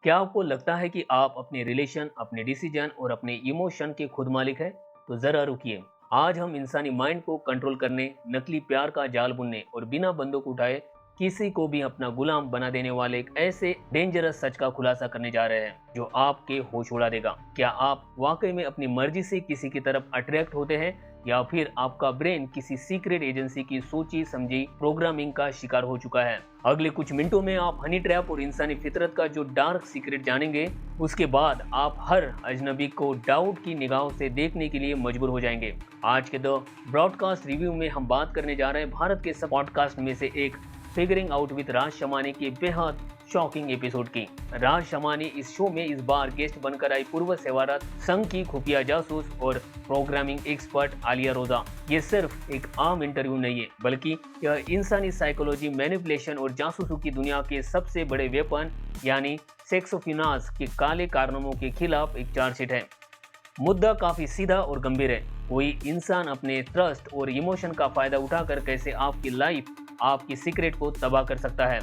क्या आपको लगता है कि आप अपने रिलेशन, अपने डिसीजन और अपने इमोशन के खुद मालिक हैं? तो जरा रुकिए। आज हम इंसानी माइंड को कंट्रोल करने, नकली प्यार का जाल बुनने और बिना बंदूक उठाए किसी को भी अपना गुलाम बना देने वाले एक ऐसे डेंजरस सच का खुलासा करने जा रहे हैं जो आपके होश उड़ा देगा। क्या आप वाकई में अपनी मर्जी से किसी की तरफ अट्रैक्ट होते हैं या फिर आपका ब्रेन किसी सीक्रेट एजेंसी की सोची समझी प्रोग्रामिंग का शिकार हो चुका है? अगले कुछ मिनटों में आप हनी ट्रैप और इंसानी फितरत का जो डार्क सीक्रेट जानेंगे। उसके बाद आप हर अजनबी को डाउट की निगाहों से देखने के लिए मजबूर हो जाएंगे। आज के द ब्रॉडकास्ट रिव्यू में हम बात करने जा रहे हैं भारत के सब पॉडकास्ट में से एक फिगरिंग आउट विद राज शमानी के बेहद शॉकिंग एपिसोड की। राज शमानी इस शो में इस बार गेस्ट बनकर आई पूर्व सेवारत संघ की खुफिया जासूस और प्रोग्रामिंग एक्सपर्ट आलिया रोजा। ये सिर्फ एक आम इंटरव्यू नहीं है, बल्कि यह इंसानी साइकोलॉजी, मैनिपुलेशन और जासूसों की दुनिया के सबसे बड़े वेपन यानी सेक्सोफिनाज के काले कारनामों के खिलाफ एक चार्जशीट है। मुद्दा काफी सीधा और गंभीर है। कोई इंसान अपने ट्रस्ट और इमोशन का फायदा उठाकर कैसे आपकी लाइफ, आपकी सीक्रेट को तबाह कर सकता है।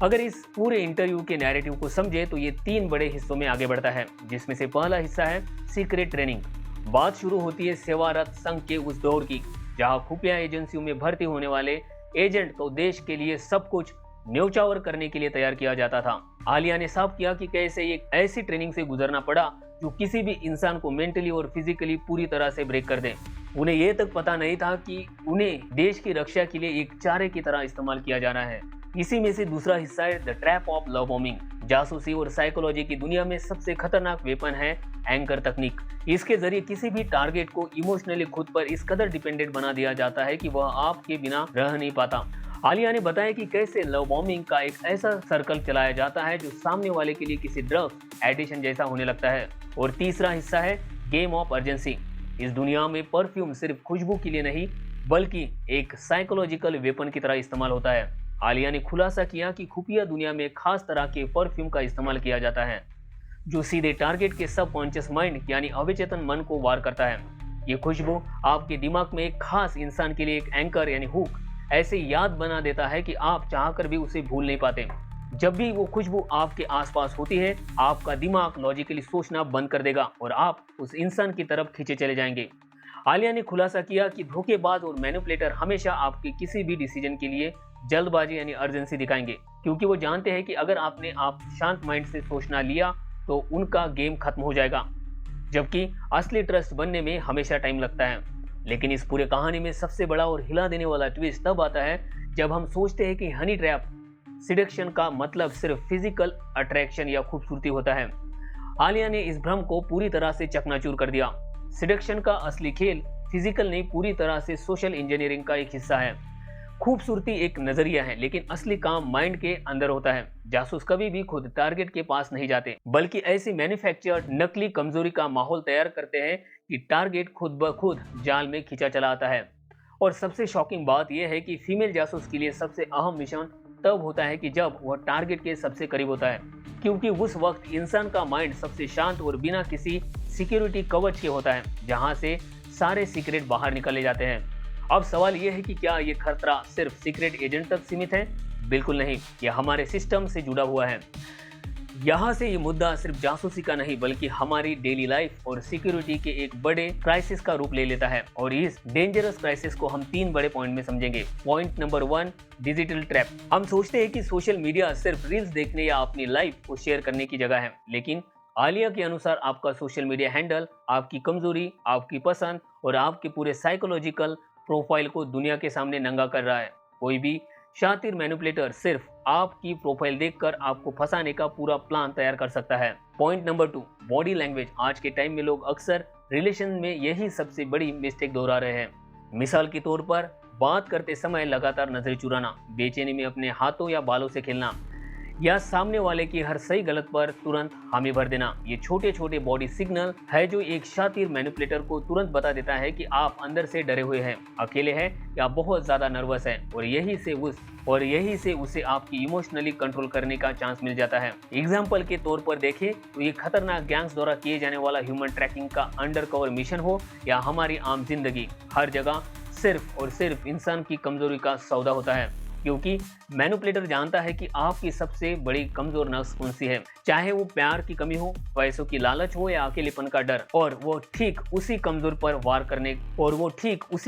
अगर इस पूरे इंटरव्यू के नैरेटिव को समझे तो ये 3 बड़े हिस्सों में आगे बढ़ता है, जिसमें से पहला हिस्सा है सीक्रेट ट्रेनिंग। बात शुरू होती है सेवारत संघ के उस दौर की जहां खुफिया एजेंसियों में भर्ती होने वाले एजेंट को देश के लिए सब कुछ न्यौछावर करने के लिए तैयार किया जाता था। आलिया ने साफ किया कि कैसे एक ऐसी ट्रेनिंग से गुजरना पड़ा जो किसी भी इंसान को मेंटली और फिजिकली पूरी तरह से ब्रेक कर दे। उन्हें यह तक पता नहीं था कि उन्हें देश की रक्षा के लिए एक चारे की तरह इस्तेमाल किया जाना है। इसी में से दूसरा हिस्सा है the trap of love bombing. जासूसी और साइकोलॉजी की दुनिया में सबसे खतरनाक वेपन है एंकर तकनीक। इसके जरिए किसी भी टारगेट को इमोशनली खुद पर इस कदर डिपेंडेंट बना दिया जाता है कि वह आपके बिना रह नहीं पाता। आलिया ने बताया कि कैसे लव बॉम्बिंग का एक ऐसा सर्कल चलाया जाता है जो सामने वाले के लिए किसी ड्रग्स एडिशन जैसा होने लगता है। और तीसरा हिस्सा है गेम ऑफ अर्जेंसी। इस दुनिया में परफ्यूम सिर्फ खुशबू के लिए नहीं, बल्कि एक साइकोलॉजिकल वेपन की तरह इस्तेमाल होता है। आलिया ने खुलासा किया कि खुफिया दुनिया में खास तरह के परफ्यूम का इस्तेमाल किया जाता है जो सीधे टारगेट के सबकॉन्शियस माइंड यानी अवचेतन मन को वार करता है। ये खुशबू आपके दिमाग में एक खास इंसान के लिए एक एंकर यानी हुक ऐसे याद बना देता है कि आप चाहकर भी उसे भूल नहीं पाते। जब भी वो खुशबू आपके आसपास होती है, आपका दिमाग लॉजिकली सोचना बंद कर देगा और आप उस इंसान की तरफ खींचे चले जाएंगे। आलिया ने खुलासा किया कि धोखेबाज और मैनिपुलेटर हमेशा आपके किसी भी डिसीजन के लिए जल्दबाजी यानी अर्जेंसी दिखाएंगे, क्योंकि वो जानते हैं कि अगर आपने आप शांत माइंड से सोचना लिया तो उनका गेम खत्म हो जाएगा, जबकि असली ट्रस्ट बनने में हमेशा टाइम लगता है। लेकिन इस पूरे कहानी में सबसे बड़ा और हिला देने वाला ट्विस्ट तब आता है जब हम सोचते हैं कि हनी ट्रैप सिडक्शन का मतलब सिर्फ फिजिकल अट्रैक्शन या खूबसूरती होता है। आलिया ने इस भ्रम को पूरी तरह से चकनाचूर कर दिया। सिडक्शन का असली खेल फिजिकल नहीं, पूरी तरह से सोशल इंजीनियरिंग का एक हिस्सा है। खूबसूरती एक नजरिया है, लेकिन असली काम माइंड के अंदर होता है। जासूस कभी भी खुद टारगेट के पास नहीं जाते, बल्कि ऐसी मैन्युफैक्चर्ड नकली कमजोरी का माहौल तैयार करते हैं कि टारगेट खुद ब खुद जाल में खींचा चला आता है। और सबसे शॉकिंग बात यह है कि फीमेल जासूस के लिए सबसे अहम मिशन तब होता है कि जब वह टारगेट के सबसे करीब होता है, क्योंकि उस वक्त इंसान का माइंड सबसे शांत और बिना किसी सिक्योरिटी कवच के होता है, जहां से सारे सीक्रेट बाहर निकले जाते हैं। अब सवाल यह है कि क्या ये खतरा सिर्फ सीक्रेट एजेंट तक सीमित है? बिल्कुल नहीं, यह हमारे सिस्टम से जुड़ा हुआ है। यहाँ से ये मुद्दा सिर्फ जासूसी का नहीं, बल्कि हमारी डेली लाइफ और सिक्योरिटी के एक बड़े क्राइसिस का रूप ले लेता है। और इस डेंजरस क्राइसिस को हम 3 बड़े पॉइंट में समझेंगे। Point number 1, digital trap. हम सोचते हैं कि सोशल मीडिया सिर्फ रील्स देखने या अपनी लाइफ को शेयर करने की जगह है, लेकिन आलिया के अनुसार आपका सोशल मीडिया हैंडल आपकी कमजोरी, आपकी पसंद और आपके पूरे साइकोलॉजिकल प्रोफाइल को दुनिया के सामने नंगा कर रहा है। कोई भी शातिर मैनिपुलेटर सिर्फ आपकी प्रोफाइल देखकर आपको फंसाने का पूरा प्लान तैयार कर सकता है। Point number 2, body language. आज के टाइम में लोग अक्सर रिलेशन में यही सबसे बड़ी मिस्टेक दोहरा रहे हैं। मिसाल के तौर पर बात करते समय लगातार नजरें चुराना, बेचैनी में अपने हाथों या बालों से खेलना, या सामने वाले की हर सही गलत पर तुरंत हामी भर देना। ये छोटे छोटे बॉडी सिग्नल है जो एक शातिर मैनिपुलेटर को तुरंत बता देता है कि आप अंदर से डरे हुए हैं, अकेले हैं या बहुत ज्यादा नर्वस हैं, और यही से उसे आपकी इमोशनली कंट्रोल करने का चांस मिल जाता है। एग्जाम्पल के तौर पर देखें तो ये खतरनाक गैंग्स द्वारा किए जाने वाला ह्यूमन ट्रैकिंग का अंडरकवर मिशन हो या हमारी आम जिंदगी, हर जगह सिर्फ और सिर्फ इंसान की कमजोरी का सौदा होता है। क्योंकि मैनिपुलेटर जानता है कि आपकी सबसे बड़ी कमजोर नस कौन सी है, चाहे वो प्यार की कमी हो, पैसों की लालच हो या अकेलेपन का डर, और वो ठीक उसी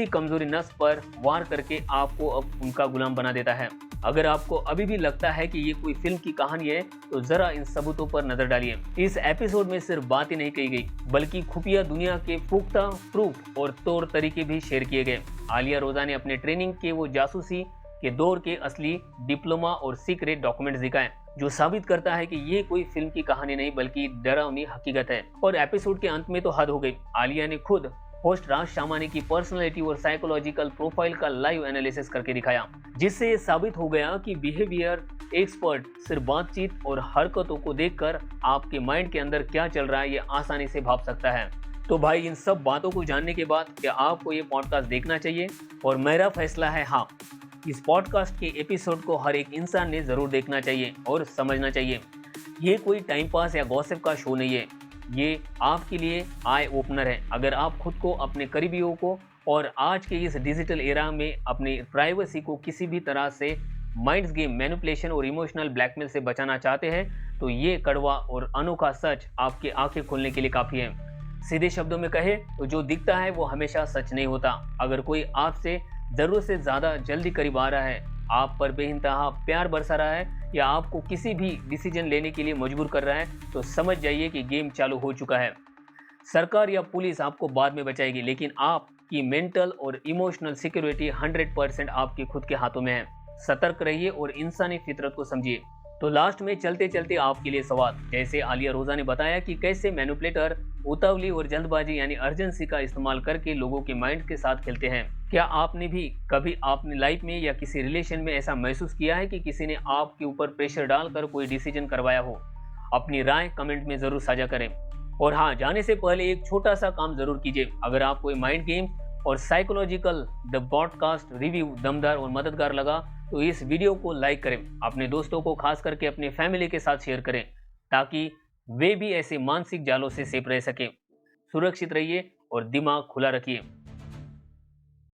कमजोरी नस पर वार करके आपको अब उनका गुलाम बना देता है। अगर आपको अभी भी लगता है कि ये कोई फिल्म की कहानी है तो जरा इन सबूतों पर नजर डालिए। इस एपिसोड में सिर्फ बातें नहीं कही गई बल्कि खुफिया दुनिया के पुख्ता प्रूफ और तौर तरीके भी शेयर किए गए। आलिया रोजा ने अपने ट्रेनिंग के वो जासूसी के दौर के असली डिप्लोमा और सीक्रेट डॉक्यूमेंट्स दिखाए, जो साबित करता है कि ये कोई फिल्म की कहानी नहीं बल्कि डरावनी हकीकत है। और एपिसोड के अंत में तो हद हो गई। आलिया ने खुद होस्ट राज शामानी की पर्सनालिटी और साइकोलॉजिकल प्रोफाइल का लाइव एनालिसिस करके दिखाया, जिससे ये साबित हो गया कि बिहेवियर एक्सपर्ट सिर्फ बातचीत और हरकतों को देखकर आपके माइंड के अंदर क्या चल रहा है ये आसानी से भाप सकता है। तो भाई, इन सब बातों को जानने के बाद क्या आपको ये पॉडकास्ट देखना चाहिए? और मेरा फैसला है हाँ। इस पॉडकास्ट के एपिसोड को हर एक इंसान ने जरूर देखना चाहिए और समझना चाहिए। ये कोई टाइम पास या गॉसिप का शो नहीं है, ये आपके लिए आई ओपनर है। अगर आप खुद को, अपने करीबियों को और आज के इस डिजिटल एरा में अपनी प्राइवेसी को किसी भी तरह से माइंड्स गेम, मैनिपुलेशन और इमोशनल ब्लैकमेल से बचाना चाहते हैं तो ये कड़वा और अनोखा सच आपकी आंखें खोलने के लिए काफ़ी है। सीधे शब्दों में कहे तो जो दिखता है वो हमेशा सच नहीं होता। अगर कोई आपसे ज़रूरत से ज़्यादा जल्दी करीब आ रहा है, आप पर बेइंतहा प्यार बरसा रहा है या आपको किसी भी डिसीजन लेने के लिए मजबूर कर रहा है, तो समझ जाइए कि गेम चालू हो चुका है। सरकार या पुलिस आपको बाद में बचाएगी, लेकिन आपकी मेंटल और इमोशनल सिक्योरिटी 100% आपके खुद के हाथों में है। सतर्क रहिए और इंसानी फितरत को समझिए। तो लास्ट में चलते चलते आपके लिए सवाल, जैसे आलिया रोजा ने बताया कि कैसे मैनिपुलेटर उतावली और जल्दबाजी यानी अर्जेंसी का इस्तेमाल करके लोगों के माइंड के साथ खेलते हैं। क्या आपने भी कभी अपनी लाइफ में या किसी रिलेशन में ऐसा महसूस किया है कि किसी ने आपके ऊपर प्रेशर डालकर कोई डिसीजन करवाया हो? अपनी राय कमेंट में जरूर साझा करें। और हाँ, जाने से पहले एक छोटा सा काम जरूर कीजिए। अगर आपको माइंड गेम और साइकोलॉजिकल द पॉडकास्ट रिव्यू दमदार और मददगार लगा तो इस वीडियो को लाइक करें, अपने दोस्तों को खास करके अपने फैमिली के साथ शेयर करें ताकि वे भी ऐसे मानसिक जालों से सेफ रह सकें। सुरक्षित रहिए और दिमाग खुला रखिए।